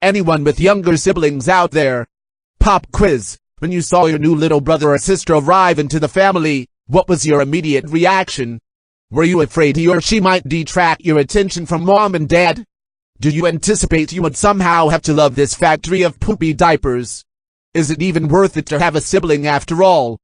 Anyone with younger siblings out there? Pop quiz. When you saw your new little brother or sister arrive into the family, what was your immediate reaction? Were you afraid he or she might detract your attention from mom and dad? Do you anticipate you would somehow have to love this factory of poopy diapers? Is it even worth it to have a sibling after all?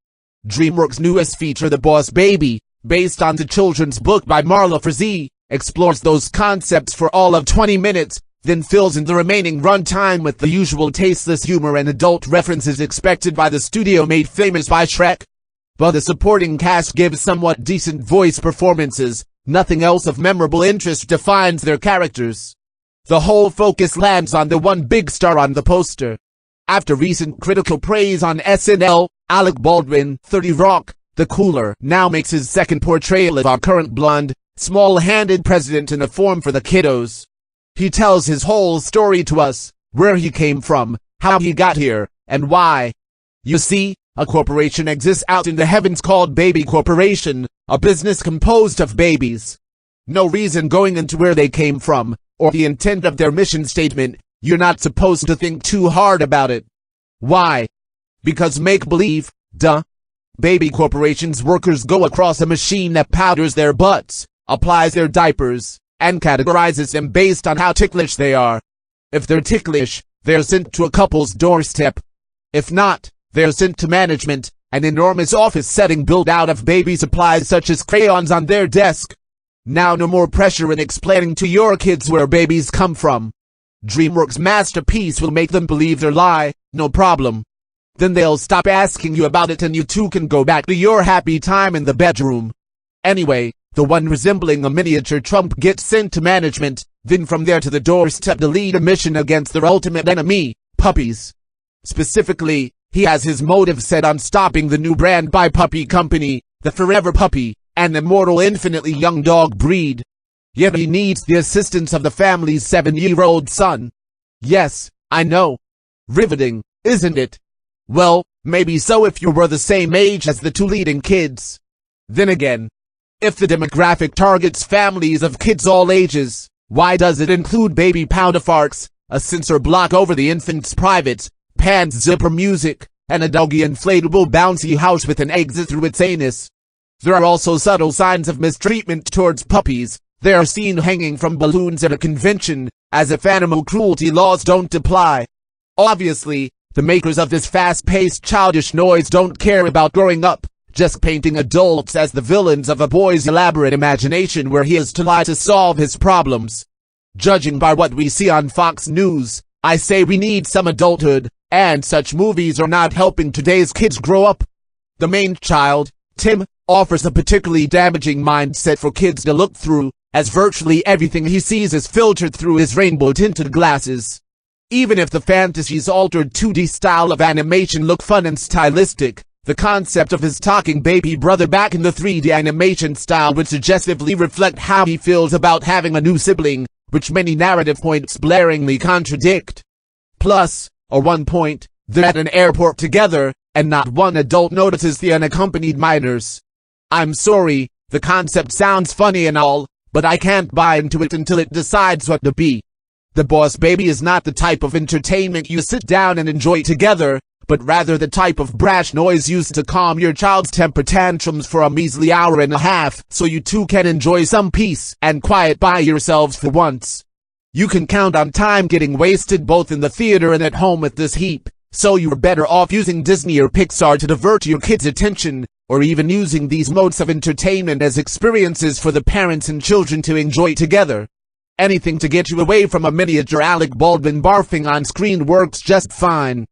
DreamWorks' newest feature, The Boss Baby, based on the children's book by Marla Frazee, explores those concepts for all of 20 minutes, then fills in the remaining runtime with the usual tasteless humor and adult references expected by the studio made famous by Shrek. While the supporting cast gives somewhat decent voice performances, nothing else of memorable interest defines their characters. The whole focus lands on the one big star on the poster. After recent critical praise on SNL, Alec Baldwin, 30 Rock, the cooler, now makes his second portrayal of our current blonde, small-handed president in a form for the kiddos. He tells his whole story to us, where he came from, how he got here, and why. You see, a corporation exists out in the heavens called Baby Corporation, a business composed of babies. No reason going into where they came from, or the intent of their mission statement. You're not supposed to think too hard about it. Why? Because make-believe, duh. Baby Corporation's workers go across a machine that powders their butts, applies their diapers, and categorizes them based on how ticklish they are. If they're ticklish, they're sent to a couple's doorstep. If not, they're sent to management, an enormous office setting built out of baby supplies such as crayons on their desk. Now no more pressure in explaining to your kids where babies come from. DreamWorks' masterpiece will make them believe their lie, no problem. Then they'll stop asking you about it and you two can go back to your happy time in the bedroom. Anyway, the one resembling a miniature Trump gets sent to management, then from there to the doorstep to lead a mission against their ultimate enemy, puppies. Specifically, he has his motive set on stopping the new brand by puppy company, the Forever Puppy, an immortal infinitely young dog breed. Yet he needs the assistance of the family's 7-year-old son. Yes, I know. Riveting, isn't it? Well, maybe so if you were the same age as the two leading kids. Then again, if the demographic targets families of kids all ages, why does it include baby powder-farts, a censor block over the infant's private, pants zipper music, and a doggy inflatable bouncy house with an exit through its anus? There are also subtle signs of mistreatment towards puppies. They are seen hanging from balloons at a convention, as if animal cruelty laws don't apply. Obviously, the makers of this fast-paced childish noise don't care about growing up, just painting adults as the villains of a boy's elaborate imagination where he has to lie to solve his problems. Judging by what we see on Fox News, I say we need some adulthood, and such movies are not helping today's kids grow up. The main child, Tim, offers a particularly damaging mindset for kids to look through, as virtually everything he sees is filtered through his rainbow-tinted glasses. Even if the fantasy's altered 2D style of animation look fun and stylistic, the concept of his talking baby brother back in the 3D animation style would suggestively reflect how he feels about having a new sibling, which many narrative points blaringly contradict. Plus, at one point, they're at an airport together, and not one adult notices the unaccompanied minors. I'm sorry, the concept sounds funny and all, but I can't buy into it until it decides what to be. The Boss Baby is not the type of entertainment you sit down and enjoy together, but rather the type of brash noise used to calm your child's temper tantrums for a measly hour and a half, so you two can enjoy some peace and quiet by yourselves for once. You can count on time getting wasted both in the theater and at home with this heap, so you're better off using Disney or Pixar to divert your kids' attention, or even using these modes of entertainment as experiences for the parents and children to enjoy together. Anything to get you away from a miniature Alec Baldwin barfing on screen works just fine.